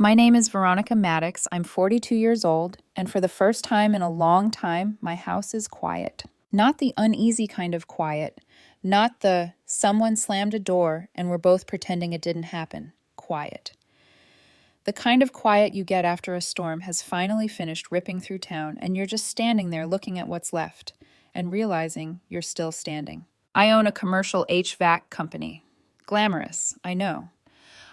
My name is Veronica Maddox. I'm 42 years old, and for the first time in a long time, my house is quiet. Not the uneasy kind of quiet, not the someone slammed a door and we're both pretending it didn't happen quiet. The kind of quiet you get after a storm has finally finished ripping through town, and you're just standing there looking at what's left and realizing you're still standing. I own a commercial HVAC company. Glamorous, I know.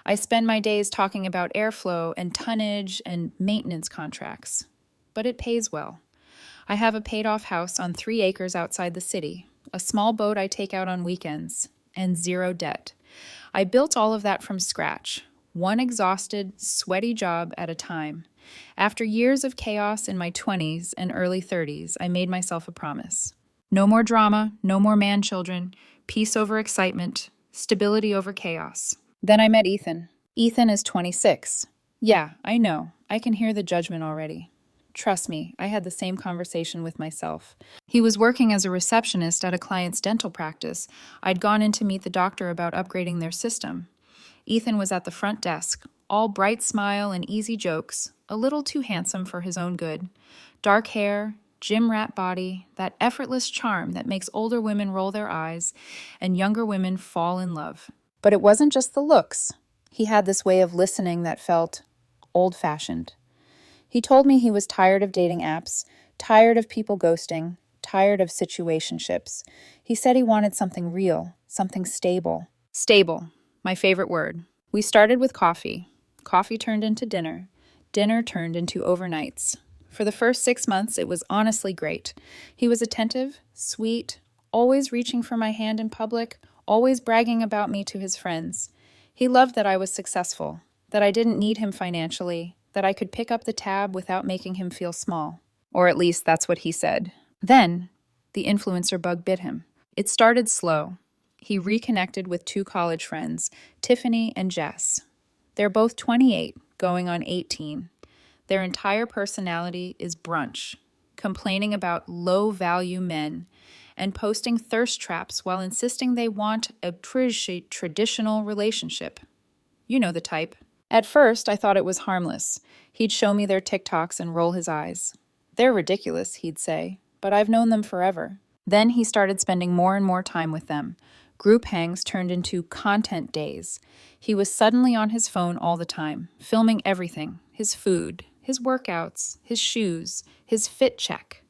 I spend my days talking about airflow and tonnage and maintenance contracts. But it pays well. I have a paid-off house on 3 acres outside the city, a small boat I take out on weekends, and zero debt. I built all of that from scratch, one exhausted, sweaty job at a time. After years of chaos in my 20s and early 30s, I made myself a promise. No more drama, no more man-children, peace over excitement, stability over chaos. Then I met Ethan. Ethan is 26. Yeah, I know. I can hear the judgment already. Trust me, I had the same conversation with myself. He was working as a receptionist at a client's dental practice. I'd gone in to meet the doctor about upgrading their system. Ethan was at the front desk, all bright smile and easy jokes, a little too handsome for his own good. Dark hair, gym rat body, that effortless charm that makes older women roll their eyes and younger women fall in love. But it wasn't just the looks. He had this way of listening that felt old-fashioned. He told me he was tired of dating apps, tired of people ghosting, tired of situationships. He said he wanted something real, something stable. Stable, my favorite word. We started with coffee. Coffee turned into dinner. Dinner turned into overnights. For the first 6 months, it was honestly great. He was attentive, sweet, always reaching for my hand in public, always bragging about me to his friends. He loved that I was successful, that I didn't need him financially, that I could pick up the tab without making him feel small. Or at least that's what he said. Then, the influencer bug bit him. It started slow. He reconnected with 2 college friends, Tiffany and Jess. They're both 28, going on 18. Their entire personality is brunch, complaining about low-value men, and posting thirst traps while insisting they want a traditional relationship. You know the type. At first, I thought it was harmless. He'd show me their TikToks and roll his eyes. They're ridiculous, he'd say, but I've known them forever. Then he started spending more and more time with them. Group hangs turned into content days. He was suddenly on his phone all the time, filming everything, his food, his workouts, his shoes, his fit check.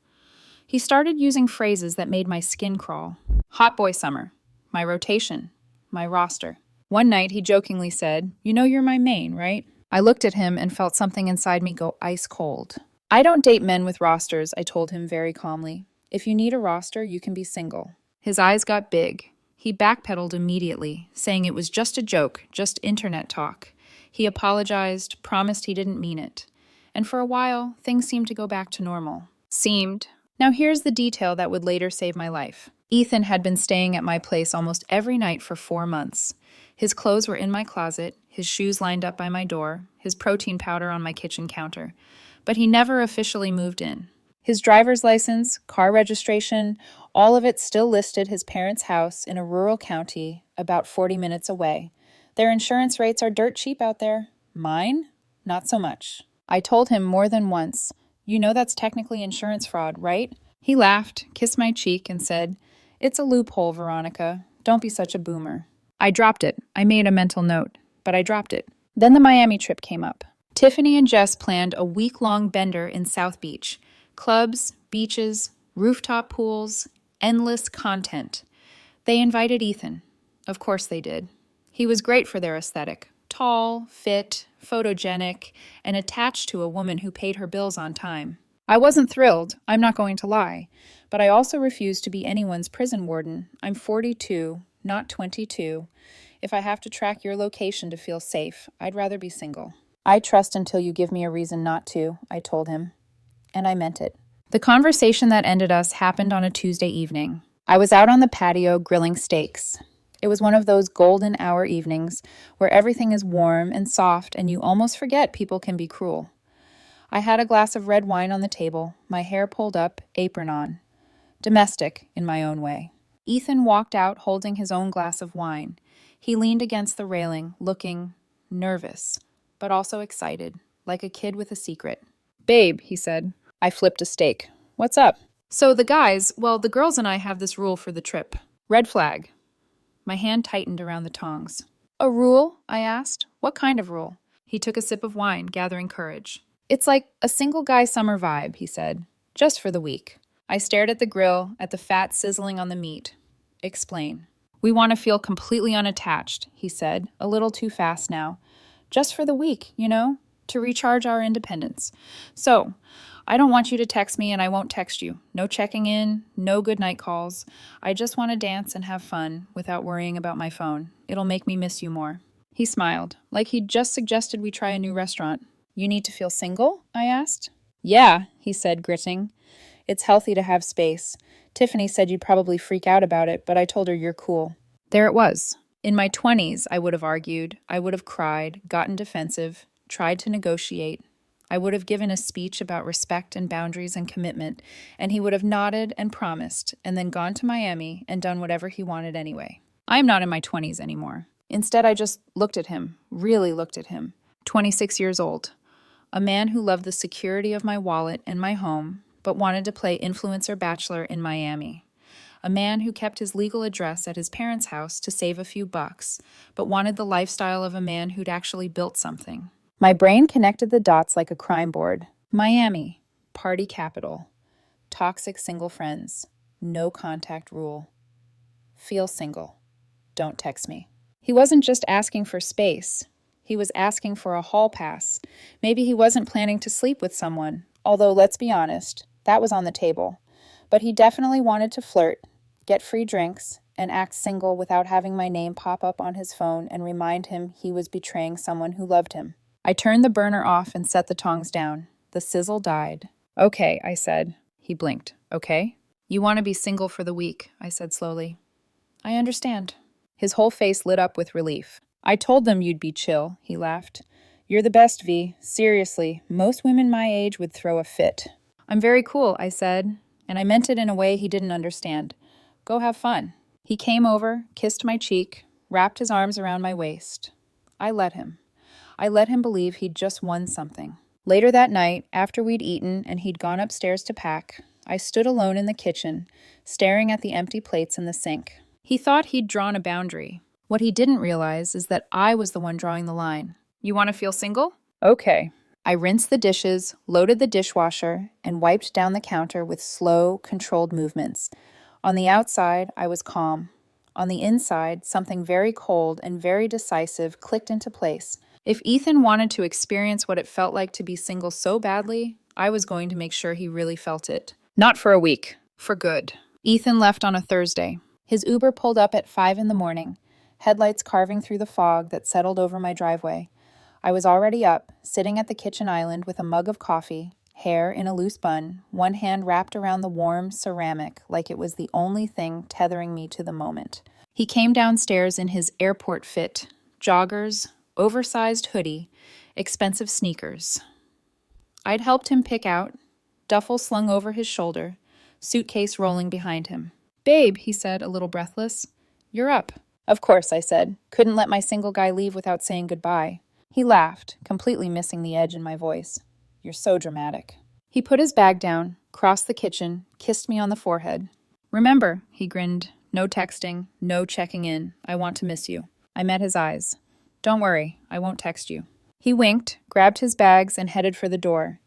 He started using phrases that made my skin crawl. Hot boy summer, my rotation, my roster. One night he jokingly said, "You know you're my main, right?" I looked at him and felt something inside me go ice cold. "I don't date men with rosters," I told him very calmly. "If you need a roster, you can be single." His eyes got big. He backpedaled immediately, saying it was just a joke, just internet talk. He apologized, promised he didn't mean it. And for a while, things seemed to go back to normal. Seemed. Now here's the detail that would later save my life. Ethan had been staying at my place almost every night for 4 months. His clothes were in my closet, his shoes lined up by my door, his protein powder on my kitchen counter. But he never officially moved in. His driver's license, car registration, all of it still listed his parents' house in a rural county about 40 minutes away. Their insurance rates are dirt cheap out there. Mine? Not so much. I told him more than once, "You know that's technically insurance fraud, right?" He laughed, kissed my cheek, and said, "It's a loophole, Veronica. Don't be such a boomer." I dropped it. I made a mental note, but I dropped it. Then the Miami trip came up. Tiffany and Jess planned a week-long bender in South Beach. Clubs, beaches, rooftop pools, endless content. They invited Ethan. Of course they did. He was great for their aesthetic. Tall, fit, photogenic, and attached to a woman who paid her bills on time. I wasn't thrilled, I'm not going to lie, but I also refused to be anyone's prison warden. I'm 42, not 22. If I have to track your location to feel safe, I'd rather be single. I trust until you give me a reason not to, I told him. And I meant it. The conversation that ended us happened on a Tuesday evening. I was out on the patio grilling steaks. It was one of those golden hour evenings where everything is warm and soft and you almost forget people can be cruel. I had a glass of red wine on the table, my hair pulled up, apron on. Domestic, in my own way. Ethan walked out holding his own glass of wine. He leaned against the railing, looking nervous. but also excited, like a kid with a secret. "Babe," he said. I flipped a steak. "What's up?" "So the girls and I have this rule for the trip. Red flag." My hand tightened around the tongs. "A rule?" I asked. "What kind of rule?" He took a sip of wine, gathering courage. "It's like a single guy summer vibe," he said. "Just for the week." I stared at the grill, at the fat sizzling on the meat. "Explain." "We want to feel completely unattached," he said, a little too fast now. "Just for the week, to recharge our independence. So, I don't want you to text me and I won't text you. No checking in, no goodnight calls. I just want to dance and have fun without worrying about my phone. It'll make me miss you more." He smiled, like he'd just suggested we try a new restaurant. "You need to feel single?" I asked. "Yeah," he said, gritting. "It's healthy to have space. Tiffany said you'd probably freak out about it, but I told her you're cool." There it was. In my 20s, I would have argued. I would have cried, gotten defensive, tried to negotiate. I would have given a speech about respect and boundaries and commitment, and he would have nodded and promised, and then gone to Miami and done whatever he wanted anyway. I am not in my 20s anymore. Instead, I just looked at him, really looked at him. 26 years old. A man who loved the security of my wallet and my home, but wanted to play influencer bachelor in Miami. A man who kept his legal address at his parents' house to save a few bucks, but wanted the lifestyle of a man who'd actually built something. My brain connected the dots like a crime board. Miami, party capital, toxic single friends, no contact rule. Feel single. Don't text me. He wasn't just asking for space. He was asking for a hall pass. Maybe he wasn't planning to sleep with someone, although let's be honest, that was on the table. But he definitely wanted to flirt, get free drinks, and act single without having my name pop up on his phone and remind him he was betraying someone who loved him. I turned the burner off and set the tongs down. The sizzle died. "Okay," I said. He blinked. "Okay?" "You want to be single for the week," I said slowly. "I understand." His whole face lit up with relief. "I told them you'd be chill," he laughed. "You're the best, V. Seriously, most women my age would throw a fit." "I'm very cool," I said, and I meant it in a way he didn't understand. "Go have fun." He came over, kissed my cheek, wrapped his arms around my waist. I let him. I let him believe he'd just won something. Later that night, after we'd eaten and he'd gone upstairs to pack, I stood alone in the kitchen, staring at the empty plates in the sink. He thought he'd drawn a boundary. What he didn't realize is that I was the one drawing the line. "You want to feel single?" "Okay." I rinsed the dishes, loaded the dishwasher, and wiped down the counter with slow, controlled movements. On the outside, I was calm. On the inside, something very cold and very decisive clicked into place. If Ethan wanted to experience what it felt like to be single so badly, I was going to make sure he really felt it. Not for a week. For good. Ethan left on a Thursday. His Uber pulled up at 5 in the morning, headlights carving through the fog that settled over my driveway. I was already up, sitting at the kitchen island with a mug of coffee, hair in a loose bun, one hand wrapped around the warm ceramic like it was the only thing tethering me to the moment. He came downstairs in his airport fit, joggers, oversized hoodie, expensive sneakers. I'd helped him pick out, duffel slung over his shoulder, suitcase rolling behind him. "Babe," he said, a little breathless. "You're up." "Of course," I said. Couldn't let my single guy leave without saying goodbye. He laughed, completely missing the edge in my voice. "You're so dramatic." He put his bag down, crossed the kitchen, kissed me on the forehead. "Remember," he grinned, "no texting, no checking in. I want to miss you." I met his eyes. "Don't worry, I won't text you." He winked, grabbed his bags, and headed for the door.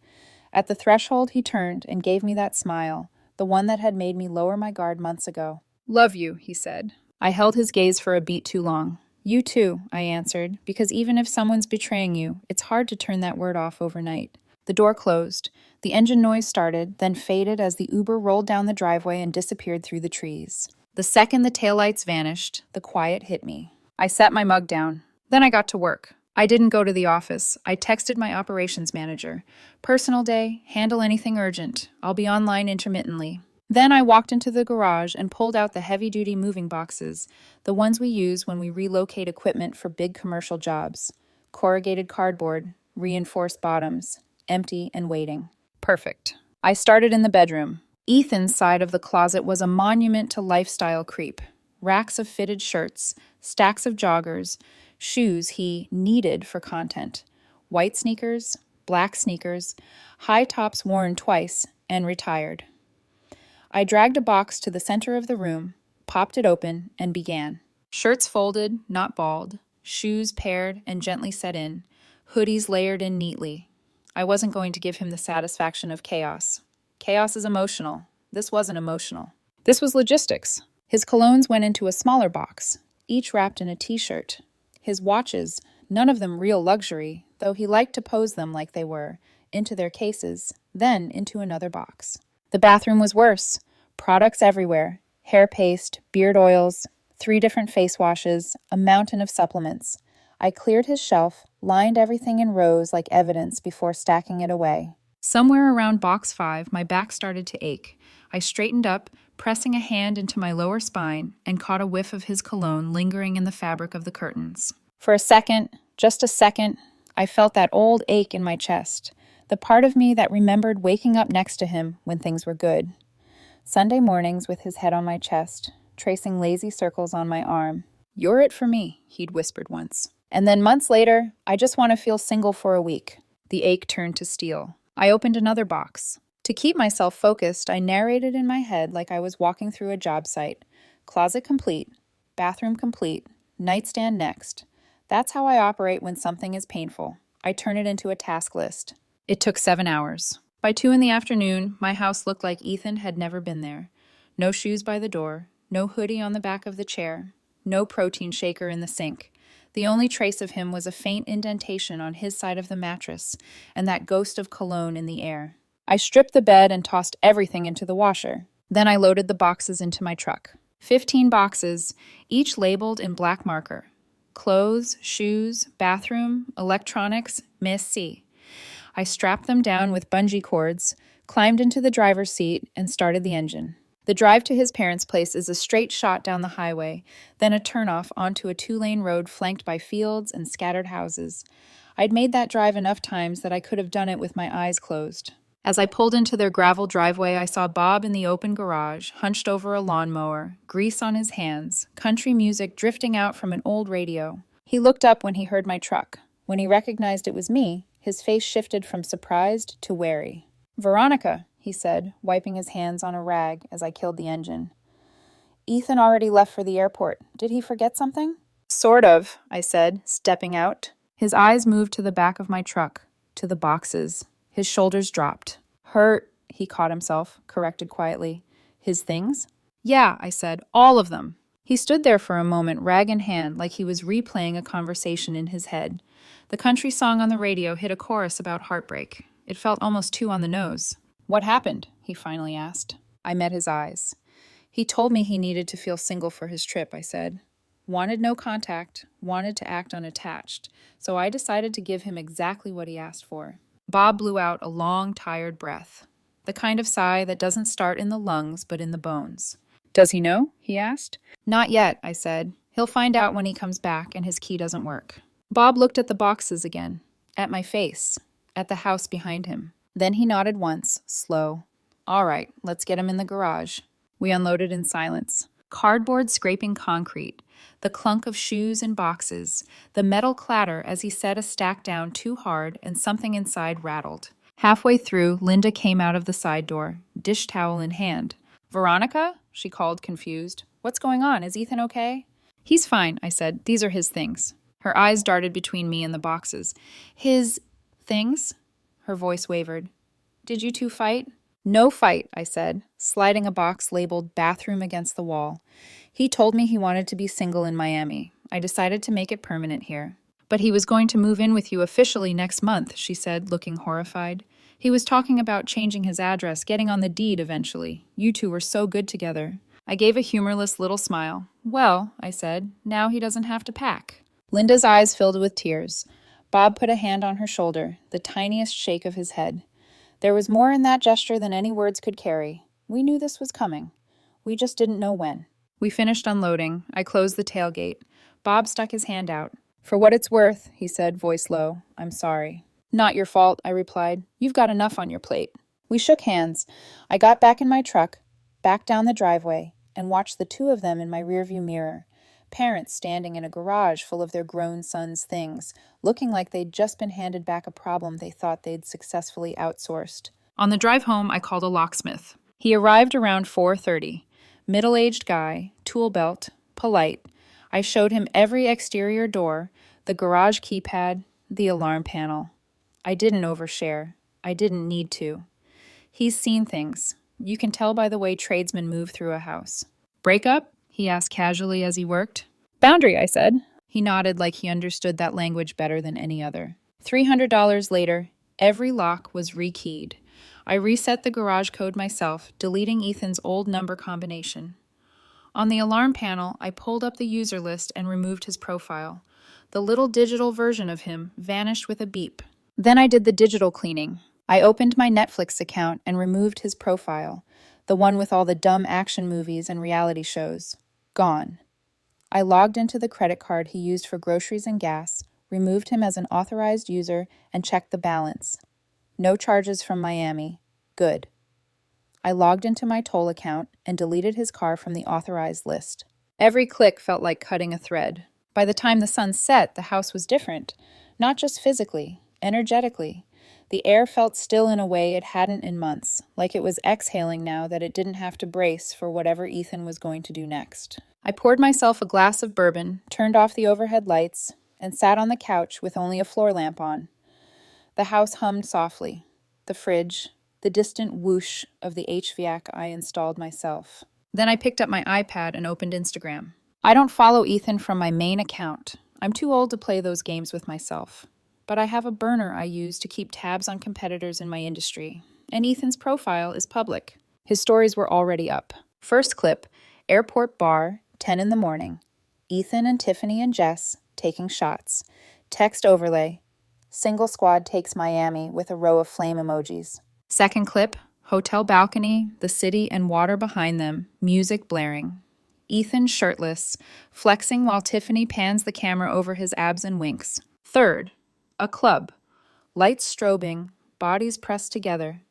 At the threshold, he turned and gave me that smile, the one that had made me lower my guard months ago. "Love you," he said. I held his gaze for a beat too long. "You too," I answered, because even if someone's betraying you, it's hard to turn that word off overnight. The door closed. The engine noise started, then faded as the Uber rolled down the driveway and disappeared through the trees. The second the taillights vanished, the quiet hit me. I set my mug down. Then I got to work. I didn't go to the office. I texted my operations manager. "Personal day, handle anything urgent. I'll be online intermittently." Then I walked into the garage and pulled out the heavy-duty moving boxes, the ones we use when we relocate equipment for big commercial jobs. Corrugated cardboard, reinforced bottoms, empty and waiting. Perfect. I started in the bedroom. Ethan's side of the closet was a monument to lifestyle creep. Racks of fitted shirts, stacks of joggers, shoes he needed for content. white sneakers, black sneakers, high tops worn twice, and retired. I dragged a box to the center of the room, popped it open, and began. Shirts folded, not balled, shoes paired and gently set in, hoodies layered in neatly. I wasn't going to give him the satisfaction of chaos. Chaos is emotional. This wasn't emotional. This was logistics. His colognes went into a smaller box, each wrapped in a t-shirt. His watches, none of them real luxury, though he liked to pose them like they were, into their cases, then into another box. The bathroom was worse. Products everywhere. Hair paste, beard oils, 3 different face washes, a mountain of supplements. I cleared his shelf, lined everything in rows like evidence before stacking it away. Somewhere around box 5, my back started to ache. I straightened up, pressing a hand into my lower spine, and caught a whiff of his cologne lingering in the fabric of the curtains. For a second, just a second, I felt that old ache in my chest, the part of me that remembered waking up next to him when things were good. Sunday mornings with his head on my chest, tracing lazy circles on my arm. "You're it for me," he'd whispered once. And then months later, "I just want to feel single for a week." The ache turned to steel. I opened another box. To keep myself focused, I narrated in my head like I was walking through a job site. Closet complete, bathroom complete, nightstand next. That's how I operate when something is painful. I turn it into a task list. It took 7 hours. By 2 in the afternoon, my house looked like Ethan had never been there. No shoes by the door, no hoodie on the back of the chair, no protein shaker in the sink. The only trace of him was a faint indentation on his side of the mattress and that ghost of cologne in the air. I stripped the bed and tossed everything into the washer. Then I loaded the boxes into my truck. 15 boxes, each labeled in black marker. Clothes, shoes, bathroom, electronics, Miss C. I strapped them down with bungee cords, climbed into the driver's seat, and started the engine. The drive to his parents' place is a straight shot down the highway, then a turnoff onto a 2-lane road flanked by fields and scattered houses. I'd made that drive enough times that I could have done it with my eyes closed. As I pulled into their gravel driveway, I saw Bob in the open garage, hunched over a lawnmower, grease on his hands, country music drifting out from an old radio. He looked up when he heard my truck. When he recognized it was me, his face shifted from surprised to wary. "Veronica," he said, wiping his hands on a rag as I killed the engine. "Ethan already left for the airport. Did he forget something?" "Sort of," I said, stepping out. His eyes moved to the back of my truck, to the boxes. His shoulders dropped. He caught himself, corrected quietly. "His things?" "Yeah," I said, "all of them." He stood there for a moment, rag in hand, like he was replaying a conversation in his head. The country song on the radio hit a chorus about heartbreak. It felt almost too on the nose. "What happened?" he finally asked. I met his eyes. "He told me he needed to feel single for his trip," I said. "Wanted no contact, wanted to act unattached, so I decided to give him exactly what he asked for." Bob blew out a long, tired breath, the kind of sigh that doesn't start in the lungs but in the bones. "Does he know?" he asked. "Not yet," I said. "He'll find out when he comes back and his key doesn't work." Bob looked at the boxes again, at my face, at the house behind him. Then he nodded once, slow. "All right, let's get him in the garage." We unloaded in silence. Cardboard scraping concrete, the clunk of shoes and boxes, the metal clatter as he set a stack down too hard and something inside rattled. Halfway through, Linda came out of the side door, dish towel in hand. "Veronica?" she called, confused. "What's going on? Is Ethan okay?" "He's fine," I said. "These are his things." Her eyes darted between me and the boxes. "His things?" Her voice wavered. "Did you two fight?" "No fight," I said, sliding a box labeled bathroom against the wall. "He told me he wanted to be single in Miami. I decided to make it permanent here." "But he was going to move in with you officially next month," she said, looking horrified. "He was talking about changing his address, getting on the deed eventually. You two were so good together." I gave a humorless little smile. "Well," I said, "now he doesn't have to pack." Linda's eyes filled with tears. Bob put a hand on her shoulder, the tiniest shake of his head. There was more in that gesture than any words could carry. We knew this was coming. We just didn't know when. We finished unloading. I closed the tailgate. Bob stuck his hand out. "For what it's worth," he said, voice low, "I'm sorry." "Not your fault," I replied. "You've got enough on your plate." We shook hands. I got back in my truck, back down the driveway, and watched the two of them in my rearview mirror. Parents standing in a garage full of their grown sons' things, looking like they'd just been handed back a problem they thought they'd successfully outsourced. On the drive home, I called a locksmith. He arrived around 4:30. Middle-aged guy, tool belt, polite. I showed him every exterior door, the garage keypad, the alarm panel. I didn't overshare. I didn't need to. He's seen things. You can tell by the way tradesmen move through a house. Break up? He asked casually as he worked. Boundary, I said. He nodded like he understood that language better than any other. $300 later, every lock was rekeyed. I reset the garage code myself, deleting Ethan's old number combination. On the alarm panel, I pulled up the user list and removed his profile. The little digital version of him vanished with a beep. Then I did the digital cleaning. I opened my Netflix account and removed his profile, the one with all the dumb action movies and reality shows. Gone. I logged into the credit card he used for groceries and gas, removed him as an authorized user, and checked the balance. No charges from Miami. Good. I logged into my toll account and deleted his car from the authorized list. Every click felt like cutting a thread. By the time the sun set, the house was different. Not just physically, energetically. The air felt still in a way it hadn't in months, like it was exhaling now that it didn't have to brace for whatever Ethan was going to do next. I poured myself a glass of bourbon, turned off the overhead lights, and sat on the couch with only a floor lamp on. The house hummed softly. The fridge, the distant whoosh of the HVAC I installed myself. Then I picked up my iPad and opened Instagram. I don't follow Ethan from my main account. I'm too old to play those games with myself. But I have a burner I use to keep tabs on competitors in my industry, and Ethan's profile is public. His stories were already up. First clip, airport bar, 10 in the morning. Ethan and Tiffany and Jess taking shots. Text overlay, single squad takes Miami with a row of flame emojis. Second clip, hotel balcony, the city and water behind them, music blaring. Ethan shirtless, flexing while Tiffany pans the camera over his abs and winks. Third, a club, lights strobing, bodies pressed together.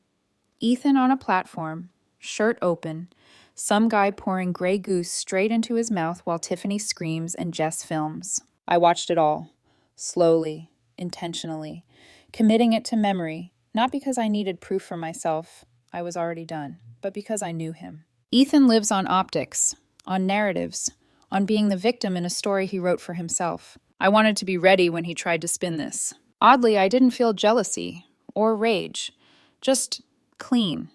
Ethan on a platform, shirt open, some guy pouring Grey Goose straight into his mouth while Tiffany screams and Jess films. I watched it all, slowly, intentionally, committing it to memory, not because I needed proof for myself, I was already done, but because I knew him. Ethan lives on optics, on narratives, on being the victim in a story he wrote for himself. I wanted to be ready when he tried to spin this. Oddly, I didn't feel jealousy or rage, just clean,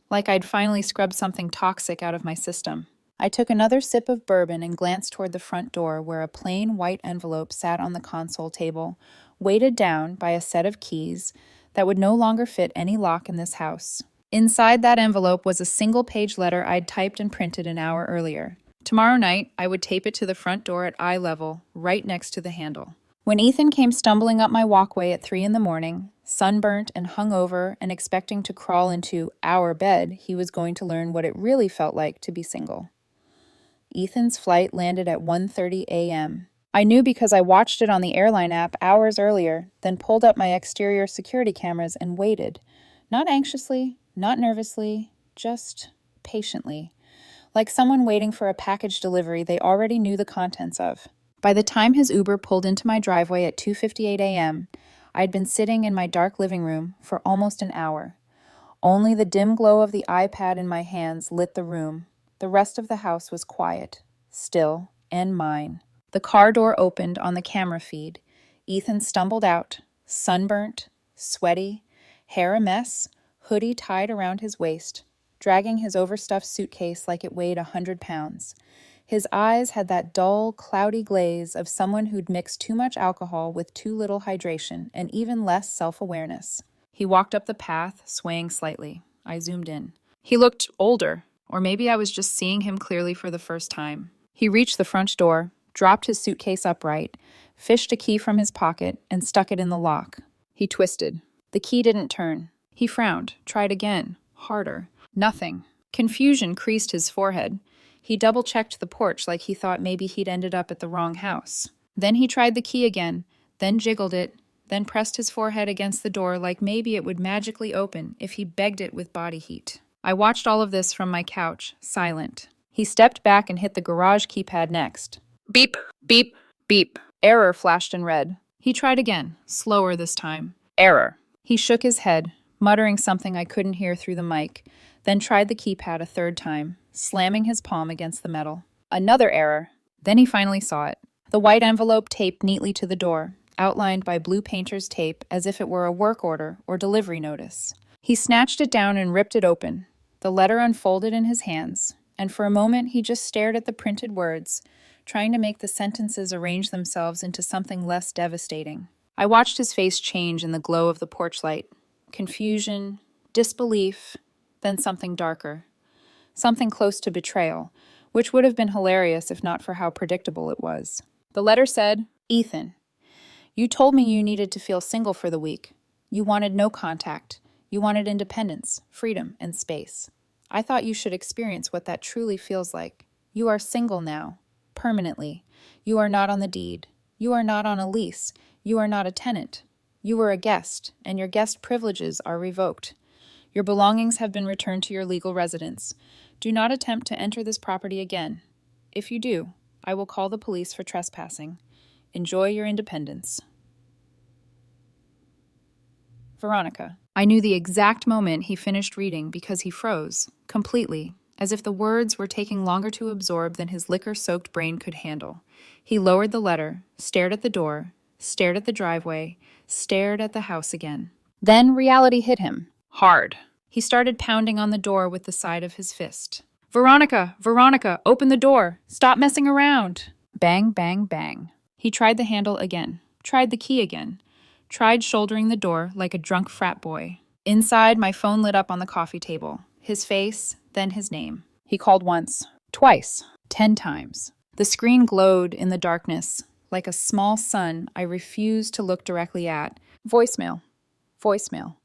like I'd finally scrubbed something toxic out of my system. I took another sip of bourbon and glanced toward the front door where a plain white envelope sat on the console table, weighted down by a set of keys that would no longer fit any lock in this house. Inside that envelope was a single-page letter I'd typed and printed an hour earlier. Tomorrow night, I would tape it to the front door at eye level, right next to the handle. When Ethan came stumbling up my walkway at 3 in the morning, sunburnt and hungover and expecting to crawl into our bed, he was going to learn what it really felt like to be single. Ethan's flight landed at 1:30 a.m. I knew because I watched it on the airline app hours earlier, then pulled up my exterior security cameras and waited. Not anxiously, not nervously, just patiently. Like someone waiting for a package delivery they already knew the contents of. By the time his Uber pulled into my driveway at 2:58 a.m., I'd been sitting in my dark living room for almost an hour. Only the dim glow of the iPad in my hands lit the room. The rest of the house was quiet, still, and mine. The car door opened on the camera feed. Ethan stumbled out, sunburnt, sweaty, hair a mess, hoodie tied around his waist, dragging his overstuffed suitcase like it weighed 100 pounds. His eyes had that dull, cloudy glaze of someone who'd mixed too much alcohol with too little hydration and even less self-awareness. He walked up the path, swaying slightly. I zoomed in. He looked older, or maybe I was just seeing him clearly for the first time. He reached the front door, dropped his suitcase upright, fished a key from his pocket, and stuck it in the lock. He twisted. The key didn't turn. He frowned, tried again, harder. Nothing. Confusion creased his forehead. He double-checked the porch like he thought maybe he'd ended up at the wrong house. Then he tried the key again, then jiggled it, then pressed his forehead against the door like maybe it would magically open if he begged it with body heat. I watched all of this from my couch, silent. He stepped back and hit the garage keypad next. Beep, beep, beep. Error flashed in red. He tried again, slower this time. Error. He shook his head, muttering something I couldn't hear through the mic, then tried the keypad a third time, slamming his palm against the metal. Another error. Then he finally saw it. The white envelope taped neatly to the door, outlined by blue painter's tape as if it were a work order or delivery notice. He snatched it down and ripped it open. The letter unfolded in his hands, and for a moment he just stared at the printed words, trying to make the sentences arrange themselves into something less devastating. I watched his face change in the glow of the porch light. Confusion, disbelief, then something darker. Something close to betrayal, which would have been hilarious if not for how predictable it was. The letter said, Ethan, you told me you needed to feel single for the week. You wanted no contact. You wanted independence, freedom, and space. I thought you should experience what that truly feels like. You are single now, permanently. You are not on the deed. You are not on a lease. You are not a tenant. You were a guest, and your guest privileges are revoked. Your belongings have been returned to your legal residence. Do not attempt to enter this property again. If you do, I will call the police for trespassing. Enjoy your independence. Veronica. I knew the exact moment he finished reading because he froze, completely, as if the words were taking longer to absorb than his liquor-soaked brain could handle. He lowered the letter, stared at the door, stared at the driveway, stared at the house again. Then reality hit him. Hard. He started pounding on the door with the side of his fist. Veronica! Veronica! Open the door! Stop messing around! Bang, bang, bang. He tried the handle again, tried the key again, tried shouldering the door like a drunk frat boy. Inside, my phone lit up on the coffee table. His face, then his name. He called once, twice, 10 times. The screen glowed in the darkness, like a small sun I refused to look directly at. Voicemail, voicemail,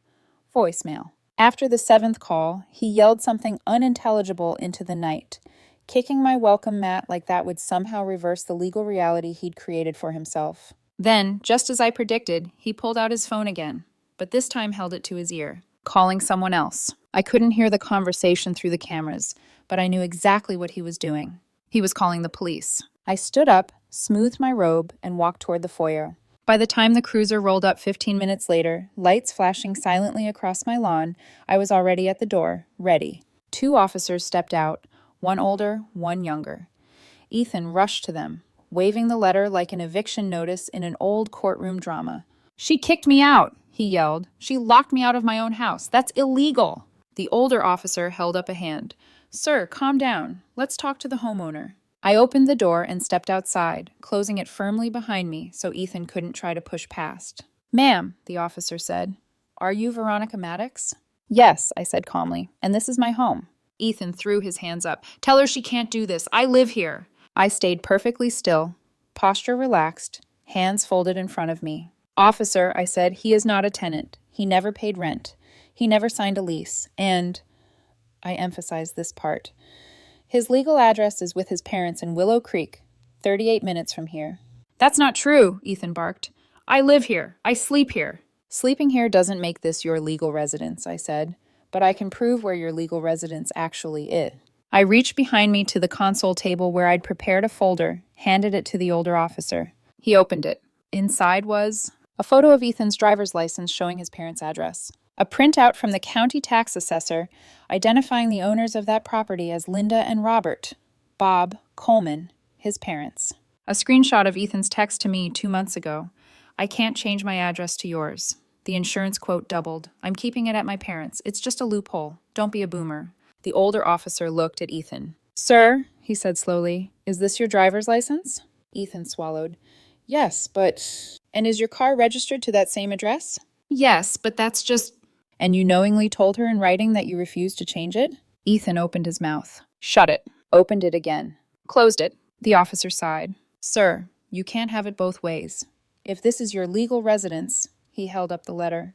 voicemail. After the 7th call, he yelled something unintelligible into the night, kicking my welcome mat like that would somehow reverse the legal reality he'd created for himself. Then, just as I predicted, he pulled out his phone again, but this time held it to his ear, calling someone else. I couldn't hear the conversation through the cameras, but I knew exactly what he was doing. He was calling the police. I stood up, smoothed my robe, and walked toward the foyer. By the time the cruiser rolled up 15 minutes later, lights flashing silently across my lawn, I was already at the door, ready. 2 officers stepped out, one older, one younger. Ethan rushed to them, waving the letter like an eviction notice in an old courtroom drama. She kicked me out, he yelled. She locked me out of my own house. That's illegal. The older officer held up a hand. Sir, calm down. Let's talk to the homeowner. I opened the door and stepped outside, closing it firmly behind me so Ethan couldn't try to push past. Ma'am, the officer said, are you Veronica Maddox? Yes, I said calmly, and this is my home. Ethan threw his hands up. Tell her she can't do this. I live here. I stayed perfectly still, posture relaxed, hands folded in front of me. Officer, I said, he is not a tenant. He never paid rent. He never signed a lease. And, I emphasized this part, his legal address is with his parents in Willow Creek, 38 minutes from here. That's not true, Ethan barked. I live here. I sleep here. Sleeping here doesn't make this your legal residence, I said, but I can prove where your legal residence actually is. I reached behind me to the console table where I'd prepared a folder, handed it to the older officer. He opened it. Inside was a photo of Ethan's driver's license showing his parents' address. A printout from the county tax assessor identifying the owners of that property as Linda and Robert, Bob, Coleman, his parents. A screenshot of Ethan's text to me 2 months ago. I can't change my address to yours. The insurance quote doubled. I'm keeping it at my parents'. It's just a loophole. Don't be a boomer. The older officer looked at Ethan. Sir, he said slowly, is this your driver's license? Ethan swallowed. Yes, but... And is your car registered to that same address? Yes, but that's just... And you knowingly told her in writing that you refused to change it? Ethan opened his mouth. Shut it. Opened it again. Closed it. The officer sighed. Sir, you can't have it both ways. If this is your legal residence, he held up the letter,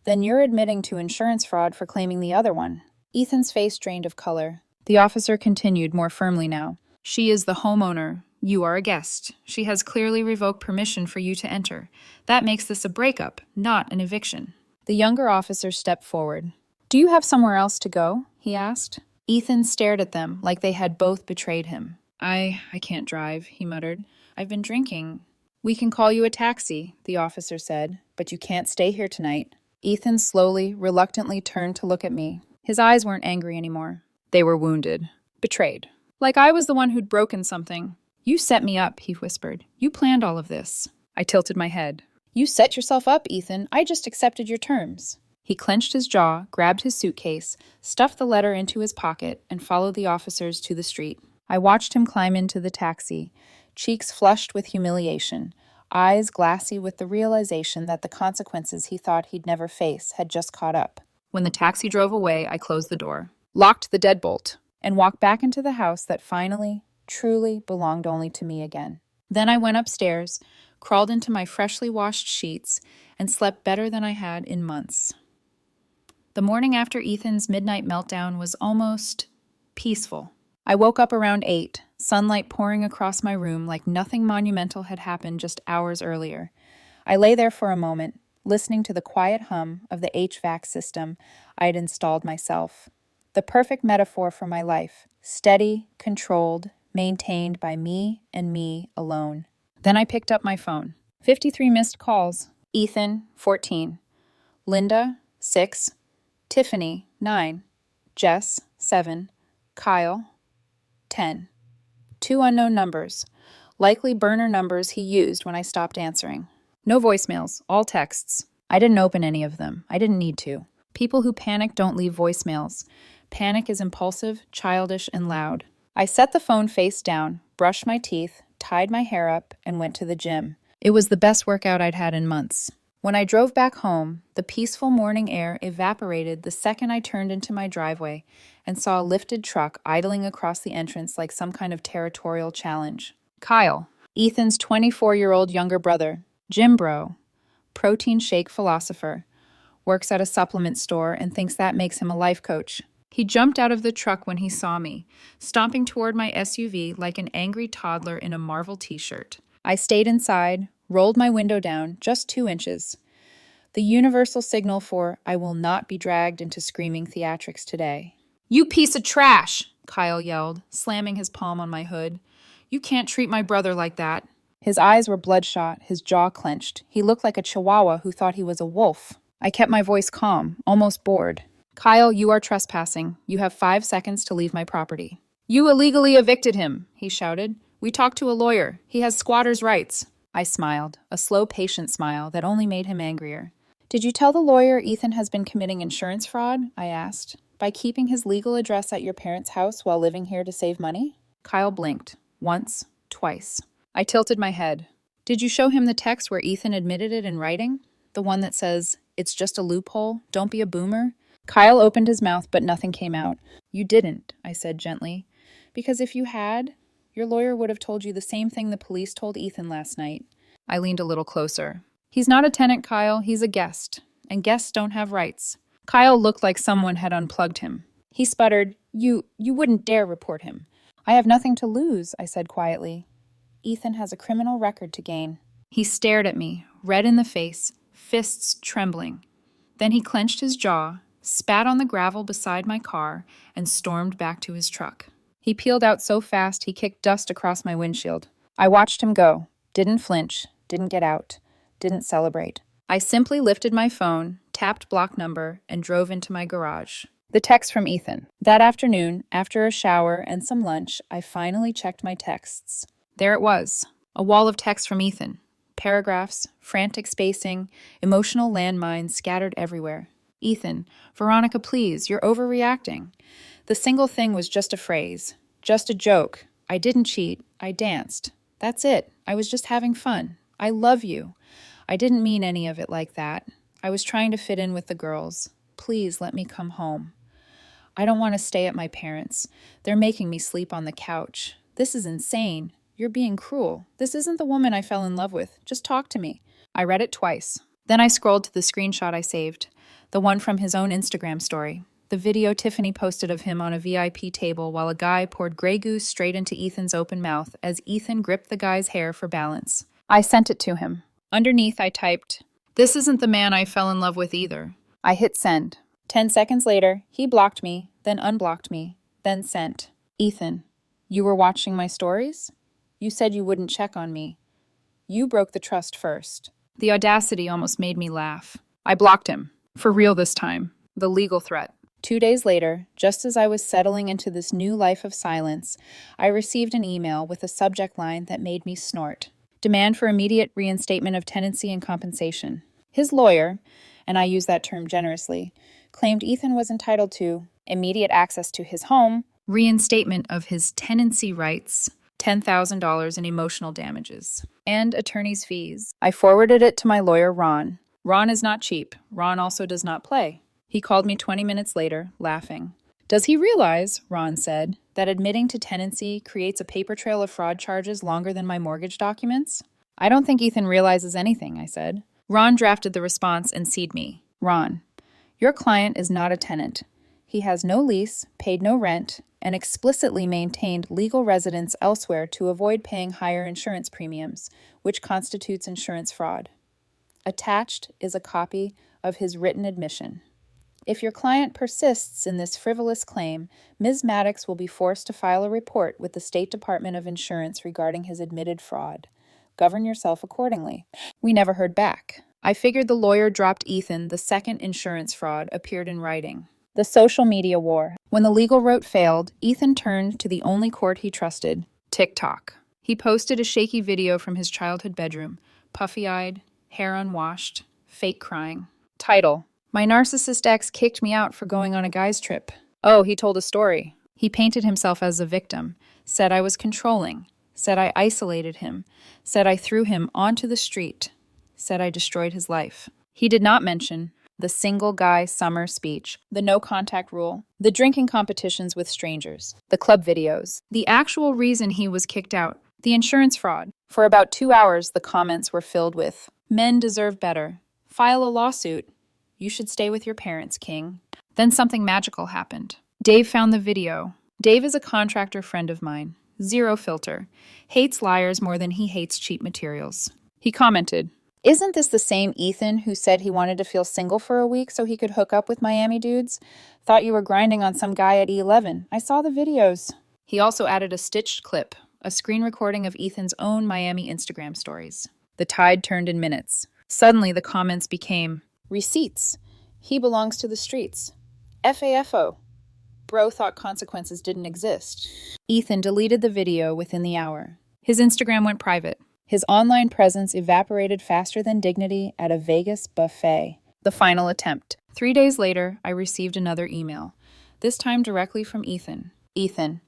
then you're admitting to insurance fraud for claiming the other one. Ethan's face drained of color. The officer continued more firmly now. She is the homeowner. You are a guest. She has clearly revoked permission for you to enter. That makes this a breakup, not an eviction. The younger officer stepped forward. Do you have somewhere else to go? He asked. Ethan stared at them like they had both betrayed him. I can't drive, he muttered. I've been drinking. We can call you a taxi, the officer said, but you can't stay here tonight. Ethan slowly, reluctantly turned to look at me. His eyes weren't angry anymore. They were wounded. Betrayed. Like I was the one who'd broken something. You set me up, he whispered. You planned all of this. I tilted my head. You set yourself up, Ethan. I just accepted your terms. He clenched his jaw, grabbed his suitcase, stuffed the letter into his pocket, and followed the officers to the street. I watched him climb into the taxi, cheeks flushed with humiliation, eyes glassy with the realization that the consequences he thought he'd never face had just caught up. When the taxi drove away, I closed the door, locked the deadbolt, and walked back into the house that finally, truly belonged only to me again. Then I went upstairs, crawled into my freshly washed sheets, and slept better than I had in months. The morning after Ethan's midnight meltdown was almost peaceful. I woke up around 8, sunlight pouring across my room like nothing monumental had happened just hours earlier. I lay there for a moment, listening to the quiet hum of the HVAC system I had installed myself. The perfect metaphor for my life, steady, controlled, maintained by me and me alone. Then I picked up my phone. 53 missed calls. Ethan, 14. Linda, 6. Tiffany, 9. Jess, 7. Kyle, 10. 2 unknown numbers. Likely burner numbers he used when I stopped answering. No voicemails, all texts. I didn't open any of them. I didn't need to. People who panic don't leave voicemails. Panic is impulsive, childish, and loud. I set the phone face down, brushed my teeth, tied my hair up, and went to the gym. It was the best workout I'd had in months. When I drove back home, the peaceful morning air evaporated the second I turned into my driveway and saw a lifted truck idling across the entrance like some kind of territorial challenge. Kyle, Ethan's 24-year-old younger brother, gym bro, protein shake philosopher, works at a supplement store and thinks that makes him a life coach. He jumped out of the truck when he saw me, stomping toward my SUV like an angry toddler in a Marvel t-shirt. I stayed inside, rolled my window down just 2 inches. The universal signal for I will not be dragged into screaming theatrics today. You piece of trash, Kyle yelled, slamming his palm on my hood. You can't treat my brother like that. His eyes were bloodshot, his jaw clenched. He looked like a chihuahua who thought he was a wolf. I kept my voice calm, almost bored. Kyle, you are trespassing. You have 5 seconds to leave my property. You illegally evicted him, he shouted. We talked to a lawyer. He has squatter's rights. I smiled, a slow, patient smile that only made him angrier. Did you tell the lawyer Ethan has been committing insurance fraud? I asked. By keeping his legal address at your parents' house while living here to save money? Kyle blinked. Once, twice. I tilted my head. Did you show him the text where Ethan admitted it in writing? The one that says, it's just a loophole, don't be a boomer? Kyle opened his mouth, but nothing came out. You didn't, I said gently. Because if you had, your lawyer would have told you the same thing the police told Ethan last night. I leaned a little closer. He's not a tenant, Kyle. He's a guest. And guests don't have rights. Kyle looked like someone had unplugged him. He sputtered, You wouldn't dare report him. I have nothing to lose, I said quietly. Ethan has a criminal record to gain. He stared at me, red in the face, fists trembling. Then he clenched his jaw, spat on the gravel beside my car, and stormed back to his truck. He peeled out so fast he kicked dust across my windshield. I watched him go, didn't flinch, didn't get out, didn't celebrate. I simply lifted my phone, tapped block number, and drove into my garage. The text from Ethan. That afternoon, after a shower and some lunch, I finally checked my texts. There it was, a wall of text from Ethan. Paragraphs, frantic spacing, emotional landmines scattered everywhere. Ethan, Veronica, please, you're overreacting. The single thing was just a phrase, just a joke. I didn't cheat, I danced. That's it, I was just having fun. I love you. I didn't mean any of it like that. I was trying to fit in with the girls. Please let me come home. I don't want to stay at my parents'. They're making me sleep on the couch. This is insane. You're being cruel. This isn't the woman I fell in love with. Just talk to me. I read it twice. Then I scrolled to the screenshot I saved, the one from his own Instagram story. The video Tiffany posted of him on a VIP table while a guy poured Grey Goose straight into Ethan's open mouth as Ethan gripped the guy's hair for balance. I sent it to him. Underneath, I typed, "This isn't the man I fell in love with either." I hit send. 10 seconds later, he blocked me, then unblocked me, then sent. Ethan, You were watching my stories? You said you wouldn't check on me. You broke the trust first. The audacity almost made me laugh. I blocked him. For real this time. The legal threat. 2 days later, just as I was settling into this new life of silence, I received an email with a subject line that made me snort. Demand for immediate reinstatement of tenancy and compensation. His lawyer, and I use that term generously, claimed Ethan was entitled to immediate access to his home, reinstatement of his tenancy rights, $10,000 in emotional damages, and attorney's fees. I forwarded it to my lawyer, Ron. Ron is not cheap. Ron also does not play. He called me 20 minutes later, laughing. Does he realize, Ron said, that admitting to tenancy creates a paper trail of fraud charges longer than my mortgage documents? I don't think Ethan realizes anything, I said. Ron drafted the response and CC'd me. Ron, your client is not a tenant. He has no lease, paid no rent, and explicitly maintained legal residence elsewhere to avoid paying higher insurance premiums, which constitutes insurance fraud. Attached is a copy of his written admission. If your client persists in this frivolous claim, Ms. Maddox will be forced to file a report with the State Department of Insurance regarding his admitted fraud. Govern yourself accordingly. We never heard back. I figured the lawyer dropped Ethan the second insurance fraud appeared in writing. The social media war. When the legal route failed, Ethan turned to the only court he trusted, TikTok. He posted a shaky video from his childhood bedroom, puffy-eyed, hair unwashed, fake crying. Title: My narcissist ex kicked me out for going on a guy's trip. Oh, he told a story. He painted himself as a victim, said I was controlling, said I isolated him, said I threw him onto the street, said I destroyed his life. He did not mention the single guy summer speech, the no contact rule, the drinking competitions with strangers, the club videos, the actual reason he was kicked out, the insurance fraud. For about 2 hours, the comments were filled with, men deserve better. File a lawsuit. You should stay with your parents, King. Then something magical happened. Dave found the video. Dave is a contractor friend of mine. Zero filter. Hates liars more than he hates cheap materials. He commented, Isn't this the same Ethan who said he wanted to feel single for a week so he could hook up with Miami dudes? Thought you were grinding on some guy at E11. I saw the videos. He also added a stitched clip, a screen recording of Ethan's own Miami Instagram stories. The tide turned in minutes. Suddenly, the comments became, Receipts. He belongs to the streets. FAFO. Bro thought consequences didn't exist. Ethan deleted the video within the hour. His Instagram went private. His online presence evaporated faster than dignity at a Vegas buffet. The final attempt. 3 days later, I received another email, this time directly from Ethan. Ethan,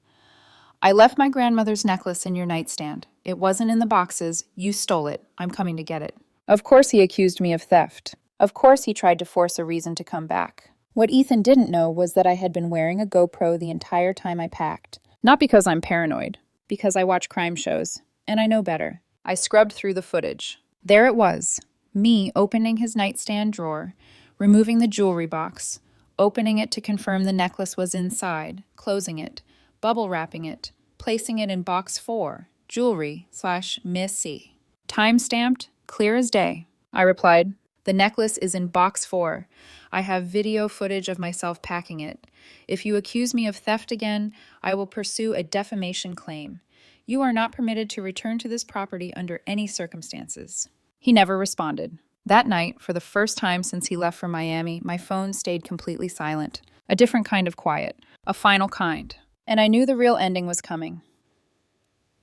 I left my grandmother's necklace in your nightstand. It wasn't in the boxes. You stole it. I'm coming to get it. Of course he accused me of theft. Of course he tried to force a reason to come back. What Ethan didn't know was that I had been wearing a GoPro the entire time I packed. Not because I'm paranoid, because I watch crime shows, and I know better. I scrubbed through the footage. There it was, me opening his nightstand drawer, removing the jewelry box, opening it to confirm the necklace was inside, closing it, bubble wrapping it, placing it in box 4, jewelry/Miss C. Time-stamped, clear as day. I replied, The necklace is in box 4. I have video footage of myself packing it. If you accuse me of theft again, I will pursue a defamation claim. You are not permitted to return to this property under any circumstances. He never responded. That night, for the first time since he left for Miami, my phone stayed completely silent. A different kind of quiet. A final kind. And I knew the real ending was coming.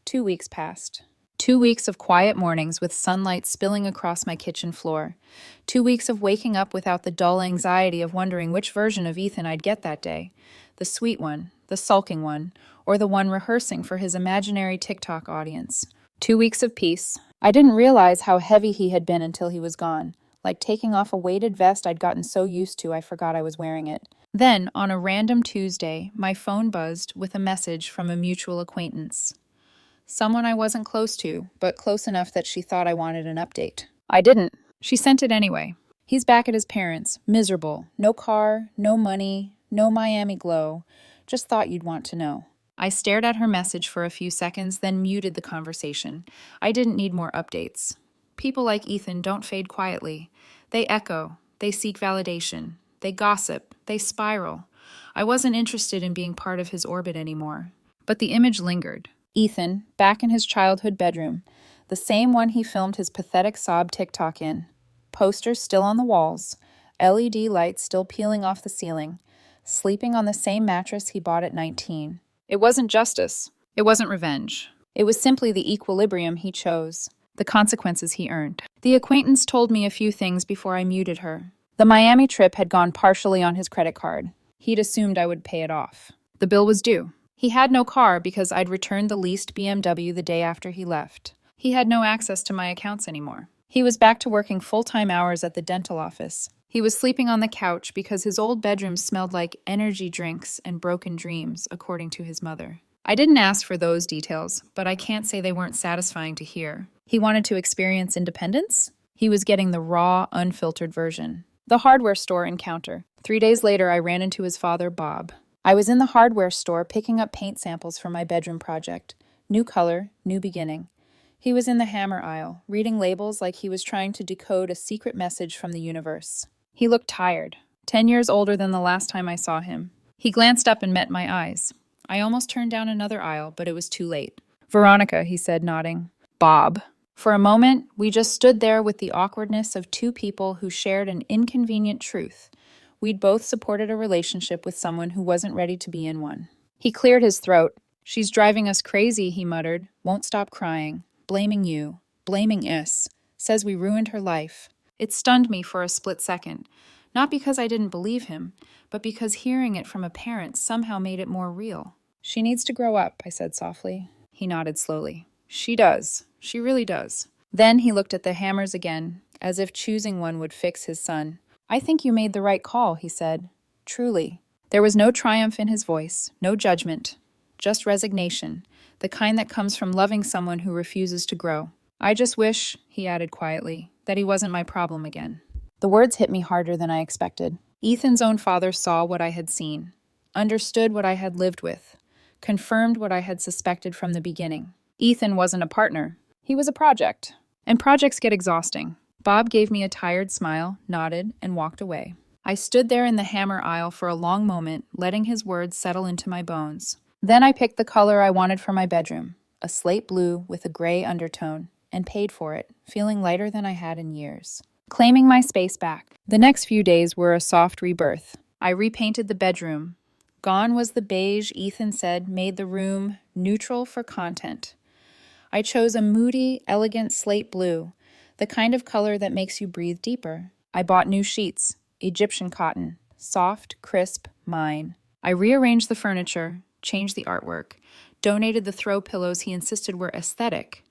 2 weeks passed. 2 weeks of quiet mornings with sunlight spilling across my kitchen floor. 2 weeks of waking up without the dull anxiety of wondering which version of Ethan I'd get that day. The sweet one, the sulking one, or the one rehearsing for his imaginary TikTok audience. 2 weeks of peace. I didn't realize how heavy he had been until he was gone, like taking off a weighted vest I'd gotten so used to I forgot I was wearing it. Then, on a random Tuesday, my phone buzzed with a message from a mutual acquaintance. Someone I wasn't close to, but close enough that she thought I wanted an update. I didn't. She sent it anyway. He's back at his parents', miserable. No car, no money, no Miami glow. Just thought you'd want to know. I stared at her message for a few seconds, then muted the conversation. I didn't need more updates. People like Ethan don't fade quietly. They echo. They seek validation. They gossip. They spiral. I wasn't interested in being part of his orbit anymore. But the image lingered. Ethan, back in his childhood bedroom, the same one he filmed his pathetic sob TikTok in. Posters still on the walls, LED lights still peeling off the ceiling, sleeping on the same mattress he bought at 19. It wasn't justice. It wasn't revenge. It was simply the equilibrium he chose, the consequences he earned. The acquaintance told me a few things before I muted her. The Miami trip had gone partially on his credit card. He'd assumed I would pay it off. The bill was due. He had no car because I'd returned the leased BMW the day after he left. He had no access to my accounts anymore. He was back to working full-time hours at the dental office. He was sleeping on the couch because his old bedroom smelled like energy drinks and broken dreams, according to his mother. I didn't ask for those details, but I can't say they weren't satisfying to hear. He wanted to experience independence? He was getting the raw, unfiltered version. The hardware store encounter. 3 days later, I ran into his father, Bob. I was in the hardware store picking up paint samples for my bedroom project. New color, new beginning. He was in the hammer aisle, reading labels like he was trying to decode a secret message from the universe. He looked tired, 10 years older than the last time I saw him. He glanced up and met my eyes. I almost turned down another aisle, but it was too late. "Veronica," he said, nodding. "Bob." For a moment, we just stood there with the awkwardness of two people who shared an inconvenient truth. We'd both supported a relationship with someone who wasn't ready to be in one. He cleared his throat. "She's driving us crazy," he muttered. "Won't stop crying. Blaming you. Blaming us. Says we ruined her life." It stunned me for a split second. Not because I didn't believe him, but because hearing it from a parent somehow made it more real. "She needs to grow up," I said softly. He nodded slowly. "She does. She really does." Then he looked at the hammers again, as if choosing one would fix his son. "I think you made the right call," he said. Truly. There was no triumph in his voice, no judgment, just resignation, the kind that comes from loving someone who refuses to grow. "I just wish," he added quietly, "that he wasn't my problem again." The words hit me harder than I expected. Ethan's own father saw what I had seen, understood what I had lived with, confirmed what I had suspected from the beginning. Ethan wasn't a partner. He was a project. And projects get exhausting. Bob gave me a tired smile, nodded, and walked away. I stood there in the hammer aisle for a long moment, letting his words settle into my bones. Then I picked the color I wanted for my bedroom, a slate blue with a gray undertone, and paid for it, feeling lighter than I had in years. Claiming my space back. The next few days were a soft rebirth. I repainted the bedroom. Gone was the beige Ethan said made the room neutral for content. I chose a moody, elegant slate blue, the kind of color that makes you breathe deeper. I bought new sheets, Egyptian cotton, soft, crisp, mine. I rearranged the furniture, changed the artwork, donated the throw pillows he insisted were aesthetic,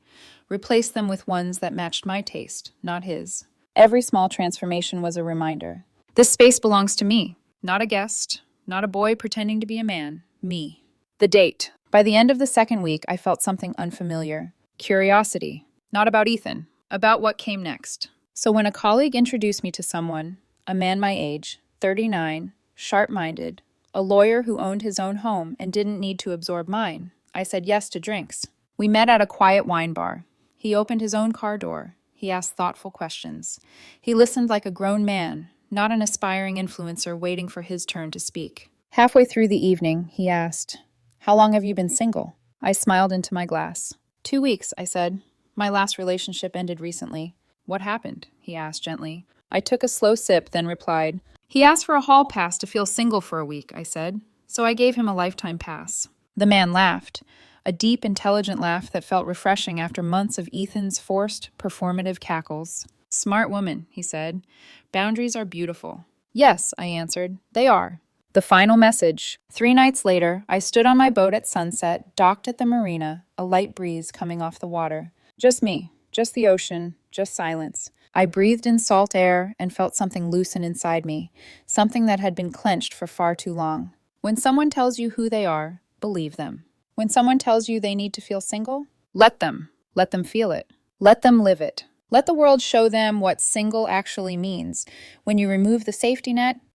replaced them with ones that matched my taste, not his. Every small transformation was a reminder. This space belongs to me, not a guest, not a boy pretending to be a man, me. The date. By the end of the second week, I felt something unfamiliar. Curiosity. Not about Ethan, about what came next. So when a colleague introduced me to someone, a man my age, 39, sharp-minded, a lawyer who owned his own home and didn't need to absorb mine, I said yes to drinks. We met at a quiet wine bar. He opened his own car door. He asked thoughtful questions. He listened like a grown man, not an aspiring influencer waiting for his turn to speak. Halfway through the evening, he asked, "How long have you been single?" I smiled into my glass. 2 weeks, I said. My last relationship ended recently. "What happened?" he asked gently. I took a slow sip, then replied, "He asked for a hall pass to feel single for a week," I said. So I gave him a lifetime pass. The man laughed, a deep, intelligent laugh that felt refreshing after months of Ethan's forced, performative cackles. "Smart woman," he said. "Boundaries are beautiful." "Yes," I answered, "they are." The final message. 3 nights later, I stood on my boat at sunset, docked at the marina, a light breeze coming off the water. Just me, just the ocean, just silence. I breathed in salt air and felt something loosen inside me, something that had been clenched for far too long. When someone tells you who they are, believe them. When someone tells you they need to feel single, let them. Let them feel it. Let them live it. Let the world show them what single actually means. When you remove the safety net,